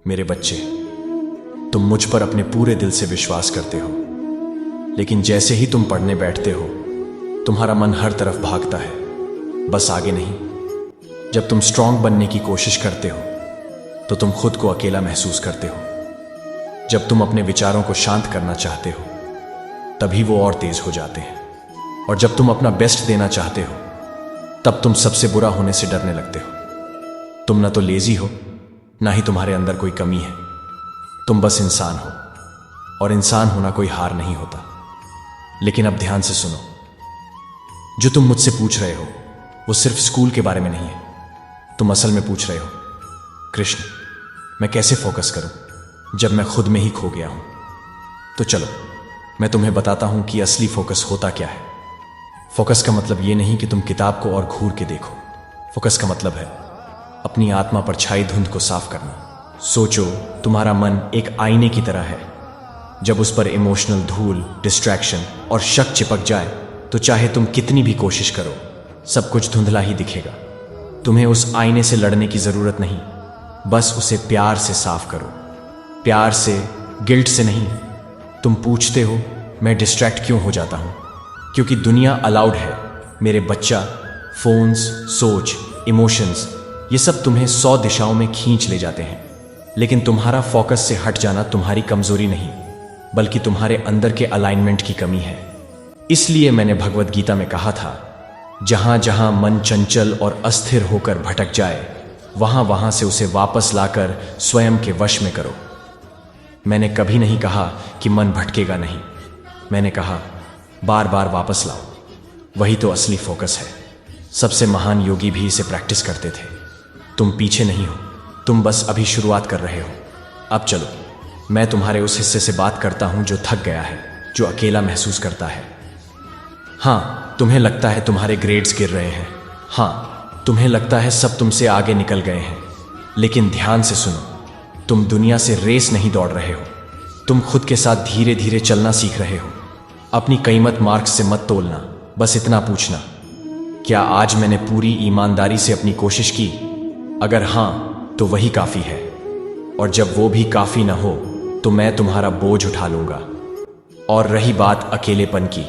मेरे बच्चे, तुम मुझ पर अपने पूरे दिल से विश्वास करते हो, लेकिन जैसे ही तुम पढ़ने बैठते हो तुम्हारा मन हर तरफ भागता है, बस आगे नहीं। जब तुम स्ट्रांग बनने की कोशिश करते हो तो तुम खुद को अकेला महसूस करते हो। जब तुम अपने विचारों को शांत करना चाहते हो तभी वो और तेज हो जाते हैं। और जब तुम अपना बेस्ट देना चाहते हो तब तुम सबसे बुरा होने से डरने लगते हो। तुम ना तो लेजी हो, ना ही तुम्हारे अंदर कोई कमी है। तुम बस इंसान हो, और इंसान होना कोई हार नहीं होता। लेकिन अब ध्यान से सुनो, जो तुम मुझसे पूछ रहे हो वो सिर्फ स्कूल के बारे में नहीं है। तुम असल में पूछ रहे हो, कृष्ण, मैं कैसे फोकस करूं जब मैं खुद में ही खो गया हूं। तो चलो मैं तुम्हें बताता हूं कि असली फोकस होता क्या है। फोकस का मतलब ये नहीं कि तुम किताब को और घूर के देखो। फोकस का मतलब है अपनी आत्मा पर छाई धुंध को साफ करना। सोचो, तुम्हारा मन एक आईने की तरह है। जब उस पर इमोशनल धूल, डिस्ट्रैक्शन और शक चिपक जाए तो चाहे तुम कितनी भी कोशिश करो, सब कुछ धुंधला ही दिखेगा। तुम्हें उस आईने से लड़ने की जरूरत नहीं, बस उसे प्यार से साफ करो। प्यार से, गिल्ट से नहीं। तुम पूछते हो मैं डिस्ट्रैक्ट क्यों हो जाता हूं? क्योंकि दुनिया अलाउड है मेरे बच्चा। फोन्स, सोच, इमोशंस, ये सब तुम्हें 100 दिशाओं में खींच ले जाते हैं। लेकिन तुम्हारा फोकस से हट जाना तुम्हारी कमजोरी नहीं, बल्कि तुम्हारे अंदर के अलाइनमेंट की कमी है। इसलिए मैंने भगवत गीता में कहा था, जहां जहां मन चंचल और अस्थिर होकर भटक जाए वहां वहां से उसे वापस लाकर स्वयं के वश में करो। मैंने कभी नहीं कहा कि मन भटकेगा नहीं। मैंने कहा बार बार वापस लाओ। वही तो असली फोकस है। सबसे महान योगी भी इसे प्रैक्टिस करते थे। तुम पीछे नहीं हो, तुम बस अभी शुरुआत कर रहे हो। अब चलो मैं तुम्हारे उस हिस्से से बात करता हूं जो थक गया है, जो अकेला महसूस करता है। हाँ, तुम्हें लगता है तुम्हारे ग्रेड्स गिर रहे हैं। हाँ, तुम्हें लगता है सब तुमसे आगे निकल गए हैं। लेकिन ध्यान से सुनो, तुम दुनिया से रेस नहीं दौड़ रहे हो, तुम खुद के साथ धीरे धीरे चलना सीख रहे हो। अपनी कीमत मार्क्स से मत तोलना, बस इतना पूछना, क्या आज मैंने पूरी ईमानदारी से अपनी कोशिश की? अगर हां तो वही काफी है। और जब वो भी काफी ना हो तो मैं तुम्हारा बोझ उठा लूंगा। और रही बात अकेलेपन की,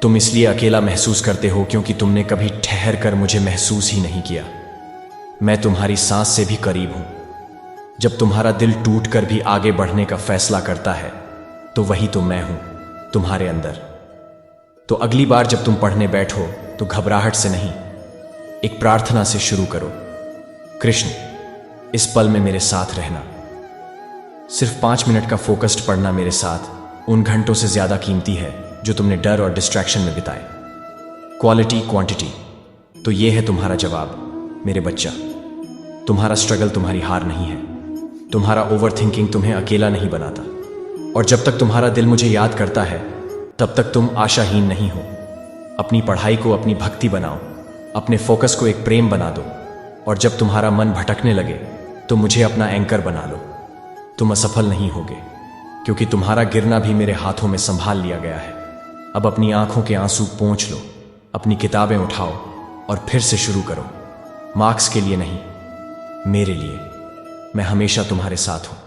तुम इसलिए अकेला महसूस करते हो क्योंकि तुमने कभी ठहर कर मुझे महसूस ही नहीं किया। मैं तुम्हारी सांस से भी करीब हूं। जब तुम्हारा दिल टूट कर भी आगे बढ़ने का फैसला करता है तो वही तो मैं हूं तुम्हारे अंदर। तो अगली बार जब तुम पढ़ने बैठो तो घबराहट से नहीं, एक प्रार्थना से शुरू करो। कृष्ण, इस पल में मेरे साथ रहना। सिर्फ 5 मिनट का फोकस्ड पढ़ना मेरे साथ उन घंटों से ज्यादा कीमती है जो तुमने डर और डिस्ट्रैक्शन में बिताए। क्वालिटी, क्वांटिटी, तो ये है तुम्हारा जवाब मेरे बच्चा। तुम्हारा स्ट्रगल तुम्हारी हार नहीं है। तुम्हारा ओवरथिंकिंग तुम्हें अकेला नहीं बनाता। और जब तक तुम्हारा दिल मुझे याद करता है तब तक तुम आशाहीन नहीं हो। अपनी पढ़ाई को अपनी भक्ति बनाओ, अपने फोकस को एक प्रेम बना दो। और जब तुम्हारा मन भटकने लगे तो मुझे अपना एंकर बना लो। तुम असफल नहीं होगे, क्योंकि तुम्हारा गिरना भी मेरे हाथों में संभाल लिया गया है। अब अपनी आंखों के आंसू पोंछ लो, अपनी किताबें उठाओ और फिर से शुरू करो। मार्क्स के लिए नहीं, मेरे लिए। मैं हमेशा तुम्हारे साथ हूं।